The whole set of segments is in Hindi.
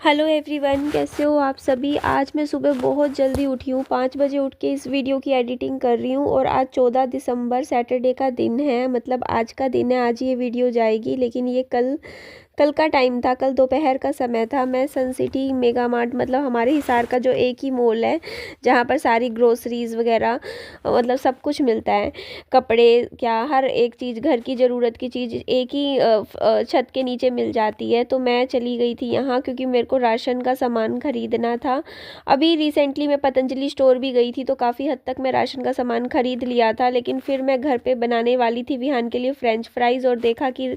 हेलो एवरीवन, कैसे हो आप सभी। आज मैं सुबह बहुत जल्दी उठी हूँ। 5 बजे उठ के इस वीडियो की एडिटिंग कर रही हूँ और आज 14 दिसंबर सैटरडे का दिन है। मतलब आज का दिन है, आज ये वीडियो जाएगी। लेकिन ये कल कल का टाइम था, कल दोपहर का समय था। मैं सन सिटी मेगा मार्ट, मतलब हमारे हिसार का जो एक ही मॉल है जहाँ पर सारी ग्रोसरीज़ वगैरह मतलब सब कुछ मिलता है। कपड़े क्या, हर एक चीज़, घर की ज़रूरत की चीज़ एक ही छत के नीचे मिल जाती है। तो मैं चली गई थी यहाँ क्योंकि मेरे को राशन का सामान ख़रीदना था। अभी रिसेंटली मैं पतंजलि स्टोर भी गई थी तो काफ़ी हद तक मैं राशन का सामान ख़रीद लिया था। लेकिन फिर मैं घर पे बनाने वाली थी विहान के लिए फ्रेंच फ्राइज़ और देखा कि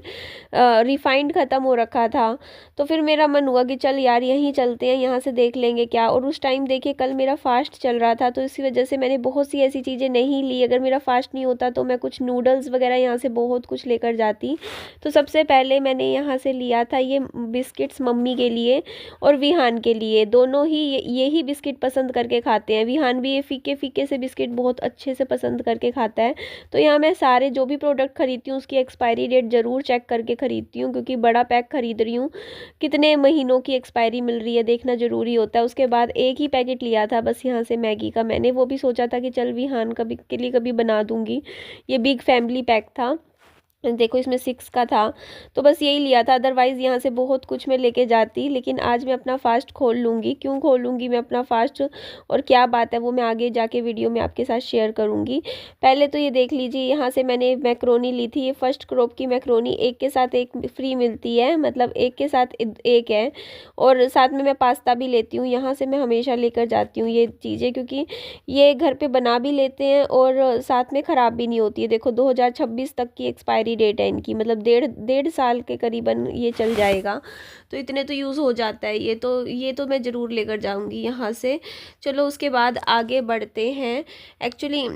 रिफाइंड ख़त्म हो रखा था। तो फिर मेरा मन हुआ कि चल यार यहीं चलते हैं, यहाँ से देख लेंगे क्या। और उस टाइम देखिए कल मेरा फास्ट चल रहा था तो इसी वजह से मैंने बहुत सी ऐसी चीज़ें नहीं ली। अगर मेरा फास्ट नहीं होता तो मैं कुछ नूडल्स वगैरह यहाँ से बहुत कुछ लेकर जाती। तो सबसे पहले मैंने यहाँ से लिया था ये बिस्किट्स मम्मी के लिए और विहान के लिए। दोनों ही ये ही बिस्किट पसंद करके खाते हैं। विहान भी ये फीके फीके से बिस्किट बहुत अच्छे से पसंद करके खाता है। तो यहाँ मैं सारे जो भी प्रोडक्ट खरीदती हूँ उसकी एक्सपायरी डेट ज़रूर चेक करके खरीदती हूँ, क्योंकि बड़ा पैक खरीद रही हूँ, कितने महीनों की एक्सपायरी मिल रही है देखना ज़रूरी होता है। उसके बाद एक ही पैकेट लिया था बस यहाँ से मैगी का। मैंने वो भी सोचा था कि चल विहान कभी के लिए कभी बना दूँगी। ये बिग फैमिली पैक था, देखो इसमें 6 का था। तो बस यही लिया था, अदरवाइज़ यहाँ से बहुत कुछ मैं लेके जाती। लेकिन आज मैं अपना फ़ास्ट खोल लूँगी। क्यों खोलूँगी मैं अपना फ़ास्ट और क्या बात है वो मैं आगे जाके वीडियो में आपके साथ शेयर करूँगी। पहले तो ये देख लीजिए, यहाँ से मैंने मैक्रोनी ली थी। ये फर्स्ट क्रॉप की मैक्रोनी, एक के साथ एक फ्री मिलती है, मतलब एक के साथ एक है। और साथ में मैं पास्ता भी लेती हूँ। यहाँ से मैं हमेशा लेकर जाती हूँ ये चीज़ें, क्योंकि ये घर पे बना भी लेते हैं और साथ में ख़राब भी नहीं होती है। देखो 2026 तक की एक्सपायरी डेट है इनकी, मतलब डेढ़ डेढ़ साल के करीबन ये चल जाएगा। तो इतने तो यूज़ हो जाता है ये तो मैं ज़रूर लेकर जाऊंगी यहाँ से। चलो उसके बाद आगे बढ़ते हैं। एक्चुअली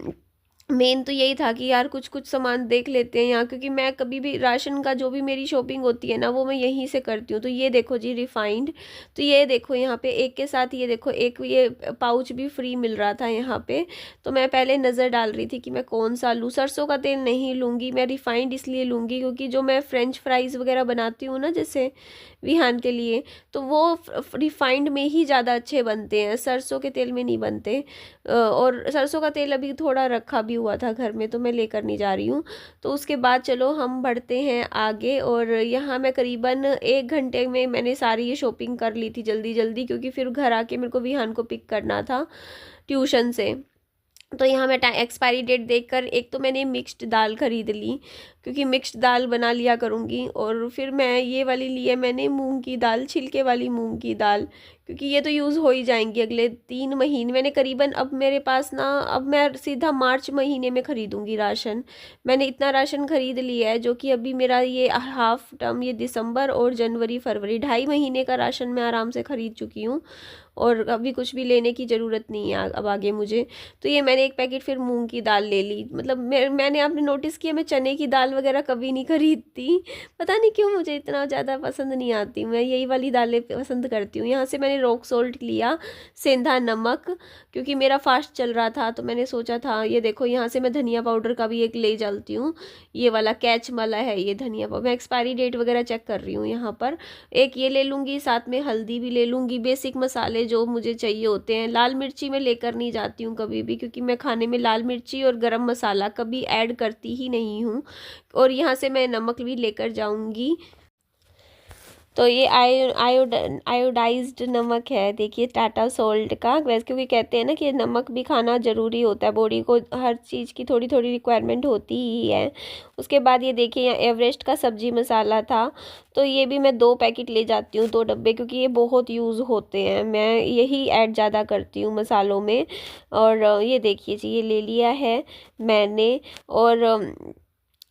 मेन तो यही था कि यार कुछ कुछ सामान देख लेते हैं यहाँ, क्योंकि मैं कभी भी राशन का जो भी मेरी शॉपिंग होती है ना वो मैं यहीं से करती हूँ। तो ये देखो जी रिफाइंड, तो ये देखो यहाँ पे एक के साथ ये देखो एक ये पाउच भी फ्री मिल रहा था यहाँ पे। तो मैं पहले नज़र डाल रही थी कि मैं कौन सा लूँ। सरसों का तेल नहीं लूँगी मैं, रिफाइंड इसलिए लूँगी क्योंकि जो मैं फ्रेंच फ्राइज़ वगैरह बनाती हूँ ना जैसे विहान के लिए, तो वो रिफाइंड में ही ज़्यादा अच्छे बनते हैं, सरसों के तेल में नहीं बनते। और सरसों का तेल अभी थोड़ा रखा भी हुआ था घर में तो मैं लेकर नहीं जा रही हूँ। तो उसके बाद चलो हम बढ़ते हैं आगे। और यहाँ मैं करीबन 1 घंटे में मैंने सारी ये शॉपिंग कर ली थी जल्दी जल्दी, क्योंकि फिर घर आके मेरे को विहान को पिक करना था ट्यूशन से। तो यहाँ मैं एक्सपायरी डेट देखकर एक तो मैंने मिक्स्ड दाल खरीद ली, क्योंकि मिक्स्ड दाल बना लिया करूँगी। और फिर मैं ये वाली ली है मैंने मूंग की दाल, छिलके वाली मूंग की दाल, क्योंकि ये तो यूज़ हो ही जाएंगी अगले 3 महीने। मैंने करीबन अब मेरे पास ना, अब मैं सीधा मार्च महीने में ख़रीदूँगी राशन। मैंने इतना राशन ख़रीद लिया है जो कि अभी मेरा ये हाफ टर्म, ये दिसंबर और जनवरी फरवरी 2.5 महीने का राशन मैं आराम से ख़रीद चुकी हूँ। और अभी कुछ भी लेने की ज़रूरत नहीं है अब आगे मुझे। तो ये मैंने एक पैकेट फिर मूंग की दाल ले ली। मतलब मैंने आपने नोटिस किया मैं चने की दाल वगैरह कभी नहीं खरीदती, पता नहीं क्यों मुझे इतना ज़्यादा पसंद नहीं आती। मैं यही वाली दालें पसंद करती हूँ। यहाँ से मैंने रॉक सॉल्ट लिया, सेंधा नमक, क्योंकि मेरा फास्ट चल रहा था तो मैंने सोचा था। ये देखो यहाँ से मैं धनिया पाउडर का भी एक ले चलती हूँ, ये वाला कैच वाला है ये धनिया पाउडर। मैं एक्सपायरी डेट वगैरह चेक कर रही हूँ यहाँ पर। एक ये ले लूँगी, साथ में हल्दी भी ले लूँगी, बेसिक मसाले जो मुझे चाहिए होते हैं। लाल मिर्ची मैं लेकर नहीं जाती हूँ कभी भी, क्योंकि मैं खाने में लाल मिर्ची और गरम मसाला कभी ऐड करती ही नहीं हूँ। और यहाँ से मैं नमक भी लेकर जाऊँगी। तो ये आयोडाइज्ड नमक है, देखिए टाटा सोल्ट का। वैसे क्योंकि कहते हैं ना कि नमक भी खाना ज़रूरी होता है, बॉडी को हर चीज़ की थोड़ी थोड़ी रिक्वायरमेंट होती ही है। उसके बाद ये देखिए यहाँ एवरेस्ट का सब्जी मसाला था, तो ये भी मैं 2 पैकेट ले जाती हूँ, 2 डब्बे, क्योंकि ये बहुत यूज़ होते हैं। मैं यही ऐड ज़्यादा करती हूँ मसालों में। और ये देखिए जी ये ले लिया है मैंने। और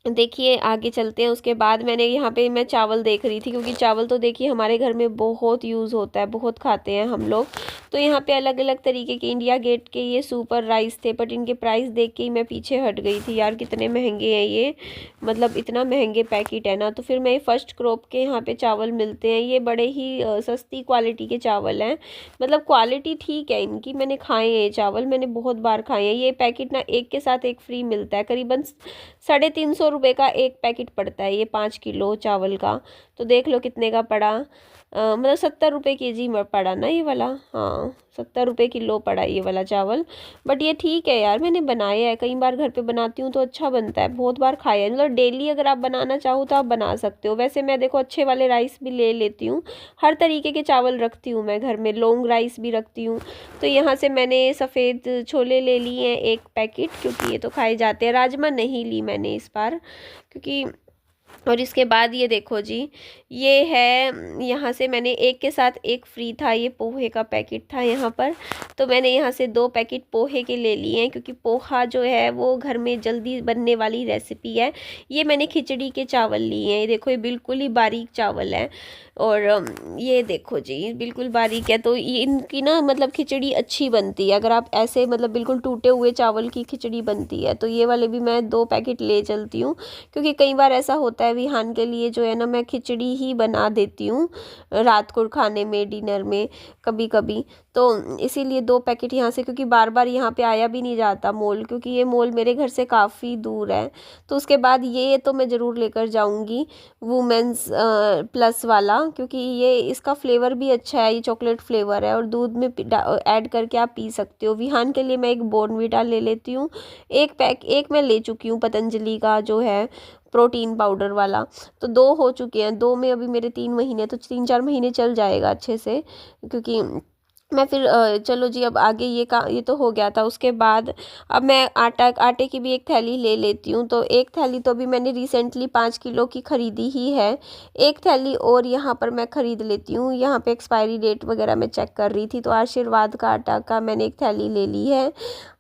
देखिए आगे चलते हैं। उसके बाद मैंने यहाँ पे मैं चावल देख रही थी, क्योंकि चावल तो देखिए हमारे घर में बहुत यूज़ होता है, बहुत खाते हैं हम लोग। तो यहाँ पे अलग अलग तरीके के इंडिया गेट के ये सुपर राइस थे, बट इनके प्राइस देख के ही मैं पीछे हट गई थी यार, कितने महंगे हैं ये, मतलब इतना महंगे पैकेट है ना। तो फिर मैं फर्स्ट क्रॉप के यहाँ पे चावल मिलते हैं, ये बड़े ही सस्ती क्वालिटी के चावल हैं। मतलब क्वालिटी ठीक है इनकी, मैंने खाए हैं ये चावल, मैंने बहुत बार खाए हैं। ये पैकेट ना एक के साथ एक फ्री मिलता है, करीबन 350 रुपये का एक पैकेट पड़ता है ये 5 किलो चावल का। तो देख लो कितने का पड़ा। मतलब 70 रुपये केजी में पड़ा ना ये वाला। हाँ, 70 रुपये किलो पड़ा ये वाला चावल। बट ये ठीक है यार, मैंने बनाया है कई बार, घर पे बनाती हूँ तो अच्छा बनता है, बहुत बार खाया है। मतलब डेली अगर आप बनाना चाहो तो आप बना सकते हो। वैसे मैं देखो अच्छे वाले राइस भी ले लेती हूँ, हर तरीके के चावल रखती हूँ मैं घर में, लॉन्ग राइस भी रखती हूँ। तो यहाँ से मैंने सफ़ेद छोले ले लिए हैं 1 पैकेट, क्योंकि ये तो खाए जाते हैं। राजमा नहीं ली मैंने इस बार, क्योंकि और इसके बाद ये देखो जी, ये है, यहाँ से मैंने एक के साथ एक फ्री था, ये पोहे का पैकेट था यहाँ पर। तो मैंने यहाँ से 2 पैकेट पोहे के ले लिए हैं, क्योंकि पोहा जो है वो घर में जल्दी बनने वाली रेसिपी है। ये मैंने खिचड़ी के चावल लिए हैं, ये देखो ये बिल्कुल ही बारीक चावल है। और ये देखो जी बिल्कुल बारीक है, तो ये इनकी ना मतलब खिचड़ी अच्छी बनती है। अगर आप ऐसे मतलब बिल्कुल टूटे हुए चावल की खिचड़ी बनती है, तो ये वाले भी मैं 2 पैकेट ले चलती हूँ। क्योंकि कई बार ऐसा होता है विहान के लिए जो है ना, मैं खिचड़ी ही बना देती हूँ रात को खाने में, डिनर में कभी कभी। तो इसीलिए 2 पैकेट यहाँ से, क्योंकि बार बार यहाँ पे आया भी नहीं जाता मॉल, क्योंकि ये मॉल मेरे घर से काफ़ी दूर है। तो उसके बाद ये तो मैं ज़रूर लेकर जाऊँगी, वुमेंस प्लस वाला, क्योंकि ये इसका फ्लेवर भी अच्छा है, ये चॉकलेट फ्लेवर है और दूध में ऐड करके आप पी सकते हो। विहान के लिए मैं एक बॉर्नवीटा ले लेती हूँ। एक मैं ले चुकी हूँ पतंजलि का जो है प्रोटीन पाउडर वाला, तो 2 हो चुके हैं। 2 में अभी मेरे 3 महीने, तो 3-4 महीने चल जाएगा अच्छे से। क्योंकि मैं फिर चलो जी, अब आगे ये तो हो गया था। उसके बाद अब मैं आटे की भी एक थैली ले लेती हूँ। तो एक थैली तो अभी मैंने रिसेंटली 5 किलो की ख़रीदी ही है। एक थैली और यहाँ पर मैं ख़रीद लेती हूँ। यहाँ पे एक्सपायरी डेट वगैरह मैं चेक कर रही थी, तो आशीर्वाद का आटा का मैंने एक थैली ले ली है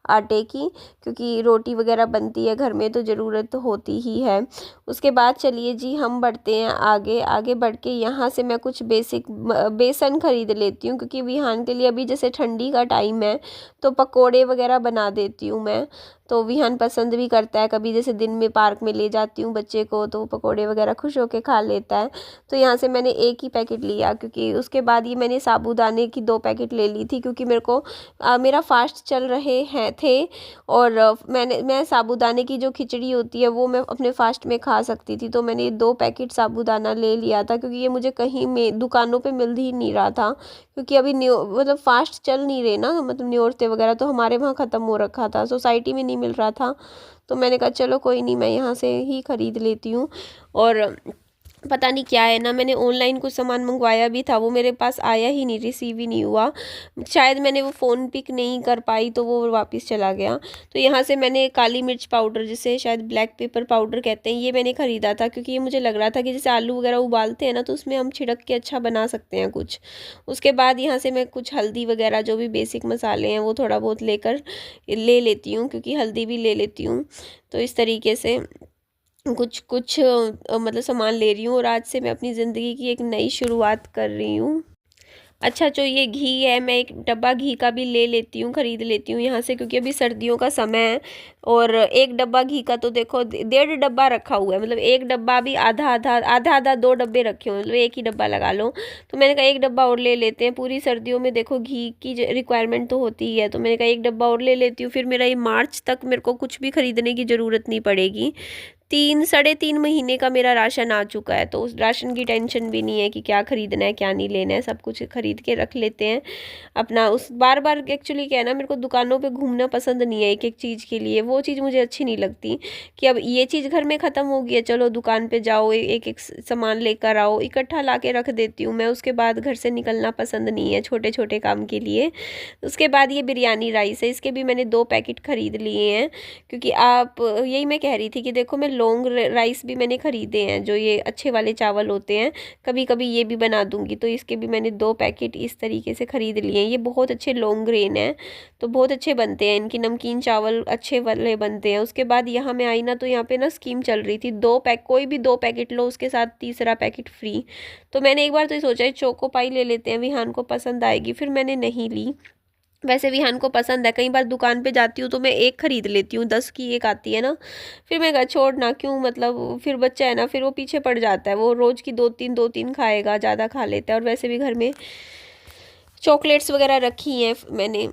आटे की, क्योंकि रोटी वगैरह बनती है घर में तो ज़रूरत तो होती ही है। उसके बाद चलिए जी हम बढ़ते हैं आगे। आगे बढ़ के यहाँ से मैं कुछ बेसन ख़रीद लेती हूँ, क्योंकि विहान के लिए अभी जैसे ठंडी का टाइम है, तो पकोड़े वगैरह बना देती हूँ मैं। तो विहान पसंद भी करता है, कभी जैसे दिन में पार्क में ले जाती हूँ बच्चे को, तो पकोड़े वगैरह खुश होके खा लेता है। तो यहाँ से मैंने एक ही पैकेट लिया, क्योंकि उसके बाद ये मैंने साबूदाने की 2 पैकेट ले ली थी, क्योंकि मेरा फास्ट चल रहे हैं थे। और मैं साबूदाने की जो खिचड़ी होती है वो मैं अपने फास्ट में खा सकती थी, तो मैंने 2 पैकेट साबूदाना ले लिया था, क्योंकि ये मुझे कहीं में दुकानों पे मिल ही नहीं रहा था। क्योंकि अभी न्यू मतलब फास्ट चल नहीं रहे ना, मतलब न्योरते वगैरह तो हमारे वहाँ ख़त्म हो रखा था, सोसाइटी में नहीं मिल रहा था। तो मैंने कहा चलो कोई नहीं, मैं यहाँ से ही ख़रीद लेती हूँ। और पता नहीं क्या है ना, मैंने ऑनलाइन कुछ सामान मंगवाया भी था, वो मेरे पास आया ही नहीं, रिसीव ही नहीं हुआ। शायद मैंने वो फ़ोन पिक नहीं कर पाई, तो वो वापस चला गया। तो यहाँ से मैंने काली मिर्च पाउडर, जिसे शायद ब्लैक पेपर पाउडर कहते हैं, ये मैंने ख़रीदा था, क्योंकि ये मुझे लग रहा था कि जैसे आलू वगैरह उबालते हैं ना, तो उसमें हम छिड़क के अच्छा बना सकते हैं कुछ। उसके बाद यहाँ से मैं कुछ हल्दी वगैरह जो भी बेसिक मसाले हैं वो थोड़ा बहुत ले लेती हूँ, क्योंकि हल्दी भी ले लेती हूँ। तो इस तरीके से कुछ कुछ मतलब सामान ले रही हूँ, और आज से मैं अपनी ज़िंदगी की एक नई शुरुआत कर रही हूँ। अच्छा, जो ये घी है, मैं एक डब्बा घी का भी ले लेती हूँ, ख़रीद लेती हूँ यहाँ से, क्योंकि अभी सर्दियों का समय है। और एक डब्बा घी का तो देखो 1.5 डब्बा रखा हुआ है, मतलब एक डब्बा भी आधा आधा आधा आधा 2 डब्बे रखे हुए, मतलब एक ही डब्बा लगा लो। तो मैंने कहा एक डब्बा और ले लेते हैं, पूरी सर्दियों में देखो घी की रिक्वायरमेंट तो होती ही है। तो मैंने कहा एक डब्बा और ले लेती हूँ, फिर मेरा ये मार्च तक मेरे को कुछ भी ख़रीदने की ज़रूरत नहीं पड़ेगी। 3-3.5 महीने का मेरा राशन आ चुका है, तो उस राशन की टेंशन भी नहीं है कि क्या ख़रीदना है क्या नहीं लेना है, सब कुछ ख़रीद के रख लेते हैं अपना। उस बार बार एक्चुअली क्या है ना, मेरे को दुकानों पे घूमना पसंद नहीं है एक एक चीज़ के लिए, वो चीज़ मुझे अच्छी नहीं लगती कि अब ये चीज़ घर में ख़त्म हो गई है, चलो दुकान पे जाओ एक एक सामान लेकर आओ, इकट्ठा ला के रख देती हूँ मैं। उसके बाद घर से निकलना पसंद नहीं है छोटे छोटे काम के लिए। उसके बाद ये बिरयानी राइस है, इसके भी मैंने 2 पैकेट ख़रीद लिए हैं, क्योंकि आप यही मैं कह रही थी कि देखो मैं लॉन्ग राइस भी मैंने ख़रीदे हैं, जो ये अच्छे वाले चावल होते हैं, कभी कभी ये भी बना दूंगी। तो इसके भी मैंने 2 पैकेट इस तरीके से ख़रीद लिए हैं। ये बहुत अच्छे लॉन्ग ग्रेन हैं, तो बहुत अच्छे बनते हैं, इनकी नमकीन चावल अच्छे वाले बनते हैं। उसके बाद यहाँ मैं आई ना, तो यहाँ पे ना स्कीम चल रही थी, कोई भी 2 पैकेट लो उसके साथ तीसरा पैकेट फ्री। तो मैंने एक बार तो ये सोचा है चोको पाई ले लेते हैं, विहान को पसंद आएगी, फिर मैंने नहीं ली। वैसे विहान को पसंद है, कई बार दुकान पे जाती हूँ तो मैं एक ख़रीद लेती हूँ, 10 की एक आती है ना, फिर मैं कहा छोड़ ना, क्यों मतलब फिर बच्चा है ना, फिर वो पीछे पड़ जाता है, वो रोज़ की 2-3 खाएगा, ज़्यादा खा लेता है। और वैसे भी घर में चॉकलेट्स वगैरह रखी हैं मैंने,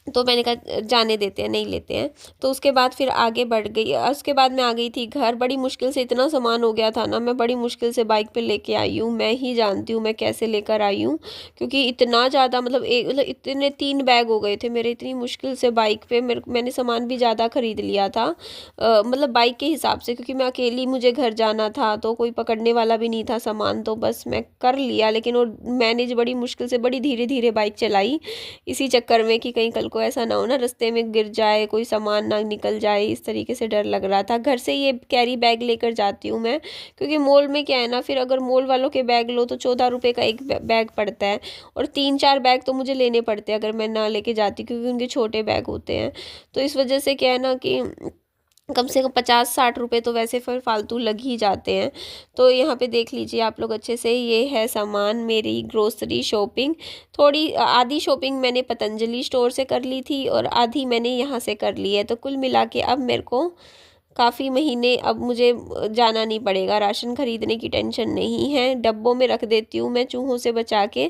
तो मैंने कहा जाने देते हैं, नहीं लेते हैं। तो उसके बाद फिर आगे बढ़ गई। उसके बाद मैं आ गई थी घर, बड़ी मुश्किल से, इतना सामान हो गया था ना, मैं बड़ी मुश्किल से बाइक पे लेके आई हूँ। मैं ही जानती हूँ मैं कैसे लेकर आई हूँ, क्योंकि इतना ज़्यादा मतलब इतने 3 बैग हो गए थे मेरे, इतनी मुश्किल से बाइक पे। मैंने सामान भी ज़्यादा ख़रीद लिया था, मतलब बाइक के हिसाब से, क्योंकि मैं अकेली, मुझे घर जाना था तो कोई पकड़ने वाला भी नहीं था सामान, तो बस मैं कर लिया। लेकिन वो मैनेज बड़ी मुश्किल से, बड़ी धीरे धीरे बाइक चलाई, इसी चक्कर में कि कहीं कल को ऐसा ना हो ना रास्ते में गिर जाए, कोई सामान ना निकल जाए, इस तरीके से डर लग रहा था। घर से ये कैरी बैग लेकर जाती हूँ मैं, क्योंकि मॉल में क्या है ना, फिर अगर मॉल वालों के बैग लो तो 14 रुपये का एक बैग पड़ता है, और 3-4 बैग तो मुझे लेने पड़ते हैं अगर मैं ना लेके जाती, क्योंकि उनके छोटे बैग होते हैं। तो इस वजह से क्या है ना कि कम से कम 50-60 रुपये तो वैसे फिर फालतू लग ही जाते हैं। तो यहाँ पे देख लीजिए आप लोग अच्छे से, ये है सामान, मेरी ग्रोसरी शॉपिंग। थोड़ी आधी शॉपिंग मैंने पतंजलि स्टोर से कर ली थी और आधी मैंने यहाँ से कर ली है। तो कुल मिला के अब मेरे को काफ़ी महीने अब मुझे जाना नहीं पड़ेगा, राशन ख़रीदने की टेंशन नहीं है। डब्बों में रख देती हूँ मैं चूहों से बचा के,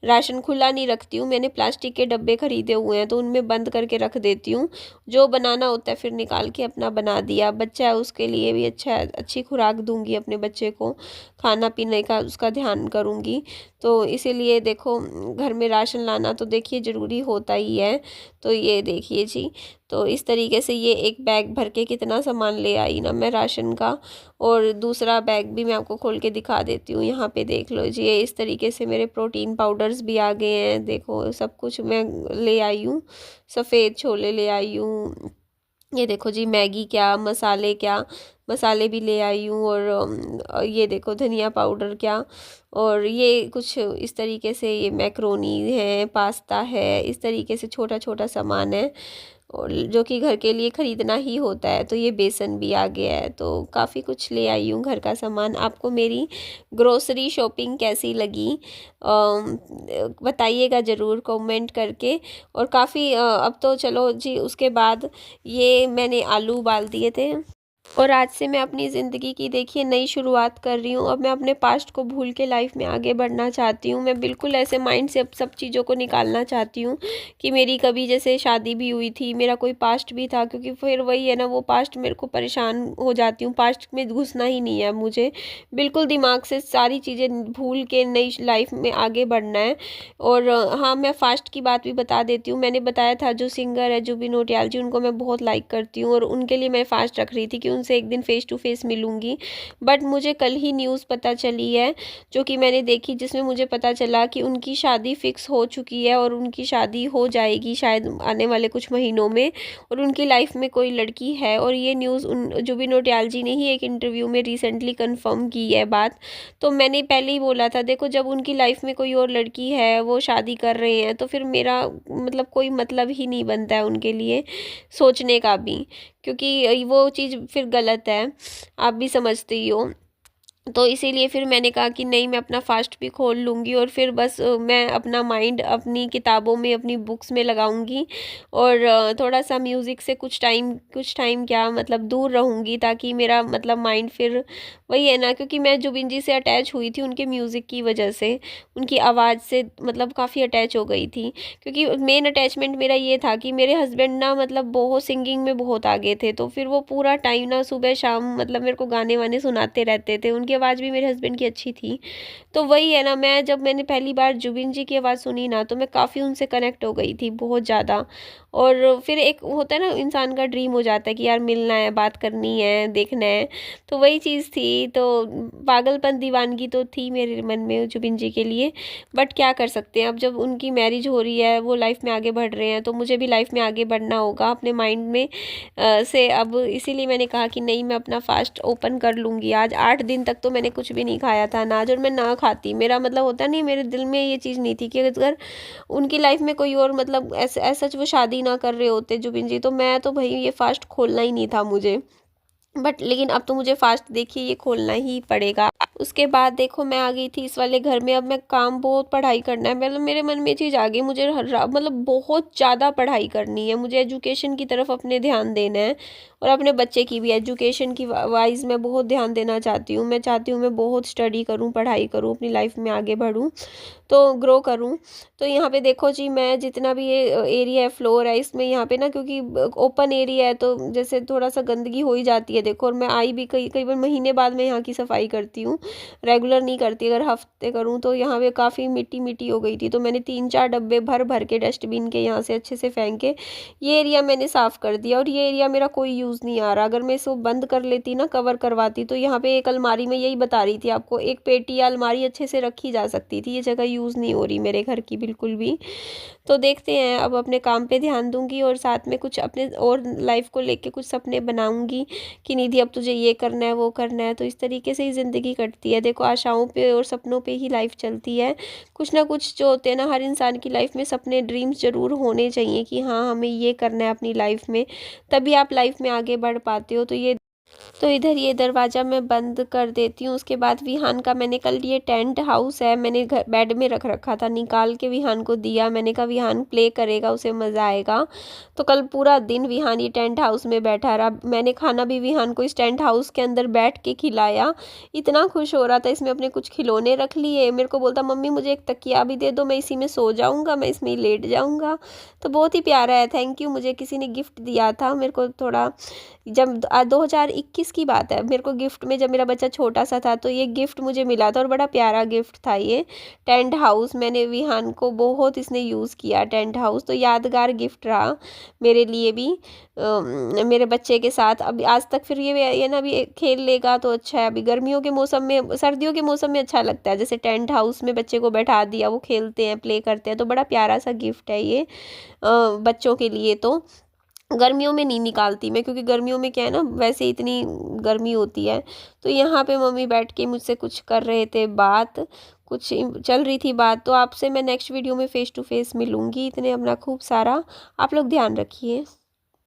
राशन खुला नहीं रखती हूँ। मैंने प्लास्टिक के डब्बे ख़रीदे हुए हैं तो उनमें बंद करके रख देती हूँ, जो बनाना होता है फिर निकाल के अपना बना दिया। बच्चा है उसके लिए भी अच्छी खुराक दूँगी, अपने बच्चे को खाना पीने का उसका ध्यान करूँगी। तो इसीलिए देखो, घर में राशन लाना तो देखिए ज़रूरी होता ही है। तो ये देखिए जी, तो इस तरीके से ये एक बैग भर के कितना सामान ले आई ना मैं राशन का। और दूसरा बैग भी मैं आपको खोल के दिखा देती हूँ, यहाँ पे देख लो जी, ये इस तरीके से मेरे प्रोटीन पाउडर्स भी आ गए हैं। देखो सब कुछ मैं ले आई हूँ, सफ़ेद छोले ले आई हूँ, ये देखो जी मैगी क्या, मसाले क्या, मसाले भी ले आई हूँ। और ये देखो धनिया पाउडर क्या, और ये कुछ इस तरीके से, ये मैक्रोनी है, पास्ता है, इस तरीके से छोटा छोटा सामान है, और जो कि घर के लिए ख़रीदना ही होता है। तो ये बेसन भी आ गया है, तो काफ़ी कुछ ले आई हूँ घर का सामान। आपको मेरी ग्रोसरी शॉपिंग कैसी लगी बताइएगा ज़रूर कमेंट करके। और काफ़ी अब तो चलो जी, उसके बाद ये मैंने आलू उबाल दिए थे, और आज से मैं अपनी ज़िंदगी की देखिए नई शुरुआत कर रही हूँ। अब मैं अपने पास्ट को भूल के लाइफ में आगे बढ़ना चाहती हूँ। मैं बिल्कुल ऐसे माइंड से अब सब चीज़ों को निकालना चाहती हूँ कि मेरी कभी जैसे शादी भी हुई थी, मेरा कोई पास्ट भी था, क्योंकि फिर वही है ना, वो पास्ट मेरे को परेशान हो जाती हूँ। पास्ट में घुसना ही नहीं है मुझे, बिल्कुल दिमाग से सारी चीज़ें भूल के नई लाइफ में आगे बढ़ना है। और हाँ, मैं फास्ट की बात भी बता देती हूँ। मैंने बताया था जो सिंगर है जुबिन नौटियाल जी, उनको मैं बहुत लाइक करती हूँ, और उनके लिए मैं फास्ट रख रही थी कि उनसे एक दिन फेस टू फेस मिलूंगी। बट मुझे कल ही न्यूज़ पता चली है, जो कि मैंने देखी, जिसमें मुझे पता चला कि उनकी शादी फिक्स हो चुकी है, और उनकी शादी हो जाएगी शायद आने वाले कुछ महीनों में, और उनकी लाइफ में कोई लड़की है। और ये न्यूज़ उन जुबिन नौटियाल जी ने ही एक इंटरव्यू में रिसेंटली कंफर्म की है बात। तो मैंने पहले ही बोला था, देखो जब उनकी लाइफ में कोई और लड़की है, वो शादी कर रहे हैं, तो फिर मेरा मतलब कोई मतलब ही नहीं बनता है उनके लिए सोचने का भी, क्योंकि वो चीज़ फिर गलत है, आप भी समझते ही हो। तो इसीलिए फिर मैंने कहा कि नहीं, मैं अपना फास्ट भी खोल लूँगी, और फिर बस मैं अपना माइंड अपनी किताबों में, अपनी बुक्स में लगाऊंगी, और थोड़ा सा म्यूज़िक से कुछ टाइम क्या मतलब दूर रहूँगी, ताकि मेरा मतलब माइंड फिर वही है ना, क्योंकि मैं जुबिन जी से अटैच हुई थी उनके म्यूज़िक की वजह से, उनकी आवाज़ से मतलब काफ़ी अटैच हो गई थी। क्योंकि मेन अटैचमेंट मेरा ये था कि मेरे हस्बैंड ना मतलब बहुत सिंगिंग में बहुत आगे थे, तो फिर वो पूरा टाइम ना सुबह शाम मतलब मेरे को गाने वाने सुनाते रहते थे। उनकी आवाज़ भी मेरे हस्बैंड की अच्छी थी। तो वही है ना, मैंने पहली बार जुबिन जी की आवाज़ सुनी ना, तो मैं काफ़ी उनसे कनेक्ट हो गई थी बहुत ज़्यादा। और फिर एक होता है ना, इंसान का ड्रीम हो जाता है कि यार मिलना है, बात करनी है, देखना है। तो वही चीज़ थी, तो पागलपन दीवानगी तो थी मेरे मन में जुबिन जी के लिए। बट क्या कर सकते हैं, अब जब उनकी मैरिज हो रही है, वो लाइफ में आगे बढ़ रहे हैं, तो मुझे भी लाइफ में आगे बढ़ना होगा अपने माइंड में से। अब इसीलिए मैंने कहा कि नहीं, मैं अपना फास्ट ओपन कर लूँगी। आज 8 दिन तक तो मैंने कुछ भी नहीं खाया था अनाज, और मैं ना खाती, मेरा मतलब होता नहीं, मेरे दिल में ये चीज़ नहीं थी कि अगर उनकी लाइफ में कोई और मतलब ऐसा सच वो शादी ना कर रहे होते जुबिन जी, तो मैं तो भाई ये फास्ट खोलना ही नहीं था मुझे। बट लेकिन अब तो मुझे फास्ट देखिए ये खोलना ही पड़ेगा। उसके बाद देखो मैं आ गई थी इस वाले घर में। अब मैं काम बहुत पढ़ाई करना है, मतलब मेरे मन में चीज़ आ गई, मुझे मतलब बहुत ज़्यादा पढ़ाई करनी है, मुझे एजुकेशन की तरफ अपने ध्यान देना है और अपने बच्चे की भी एजुकेशन की वाइज मैं बहुत ध्यान देना चाहती हूँ। मैं चाहती हूँ मैं बहुत स्टडी करूँ, पढ़ाई करूँ, अपनी लाइफ में आगे बढ़ूँ, तो ग्रो करूँ। तो यहाँ पे देखो जी, मैं जितना भी ये एरिया है, फ्लोर है, इसमें यहाँ पे ना क्योंकि ओपन एरिया है तो जैसे थोड़ा सा गंदगी हो ही जाती है देखो। और मैं आई भी कई बार महीने बाद मैं यहाँ की सफाई करती हूँ, रेगुलर नहीं करती। अगर हफ्ते करूँ तो यहाँ पे काफ़ी मिट्टी मिट्टी हो गई थी, तो मैंने 3-4 डब्बे भर भर के डस्टबिन के यहाँ से अच्छे से फेंक के ये एरिया मैंने साफ़ कर दिया। और ये एरिया मेरा कोई यूज़ नहीं आ रहा। अगर मैं इसको बंद कर लेती ना, कवर करवाती, तो यहाँ पे एक अलमारी में, यही बता रही थी आपको, एक पेटी या अलमारी अच्छे से रखी जा सकती थी। ये जगह यूज़ नहीं हो रही मेरे घर की बिल्कुल भी। तो देखते हैं, अब अपने काम पे ध्यान दूंगी और साथ में कुछ अपने और लाइफ को लेके कुछ सपने बनाऊंगी कि निधि अब तुझे ये करना है, वो करना है। तो इस तरीके से ही ज़िंदगी कटती है देखो, आशाओं पे और सपनों पे ही लाइफ चलती है। कुछ ना कुछ जो होते हैं ना, हर इंसान की लाइफ में सपने, ड्रीम्स ज़रूर होने चाहिए कि हाँ हमें ये करना है अपनी लाइफ में, तभी आप लाइफ में आगे बढ़ पाते हो। तो इधर ये दरवाज़ा मैं बंद कर देती हूँ। उसके बाद विहान का मैंने कल, ये टेंट हाउस है, मैंने घर बेड में रख रखा था, निकाल के विहान को दिया। मैंने कहा विहान प्ले करेगा, उसे मज़ा आएगा। तो कल पूरा दिन विहान ये टेंट हाउस में बैठा रहा। मैंने खाना भी विहान को इस टेंट हाउस के अंदर बैठ के खिलाया। इतना खुश हो रहा था। इसमें अपने कुछ खिलौने रख लिए। मेरे को बोलता मम्मी मुझे एक तकिया भी दे दो, मैं इसी में सो जाऊँगा, मैं इसमें ही लेट जाऊँगा। तो बहुत ही प्यारा है। थैंक यू, मुझे किसी ने गिफ्ट दिया था मेरे को थोड़ा, जब 2021 की बात है, मेरे को गिफ्ट में, जब मेरा बच्चा छोटा सा था, तो ये गिफ्ट मुझे मिला था और बड़ा प्यारा गिफ्ट था ये टेंट हाउस। मैंने विहान को बहुत इसने यूज़ किया टेंट हाउस, तो यादगार गिफ्ट रहा मेरे लिए भी, मेरे बच्चे के साथ। अभी आज तक फिर ये ना अभी खेल लेगा तो अच्छा है। अभी गर्मियों के मौसम में, सर्दियों के मौसम में अच्छा लगता है, जैसे टेंट हाउस में बच्चे को बैठा दिया, वो खेलते हैं, प्ले करते हैं, तो बड़ा प्यारा सा गिफ्ट है ये बच्चों के लिए। तो गर्मियों में नहीं निकालती मैं, क्योंकि गर्मियों में क्या है ना, वैसे इतनी गर्मी होती है। तो यहाँ पे मम्मी बैठ के मुझसे कुछ कर रहे थे बात, कुछ चल रही थी बात। तो आपसे मैं नेक्स्ट वीडियो में फ़ेस टू फेस मिलूँगी। इतने अपना खूब सारा आप लोग ध्यान रखिए।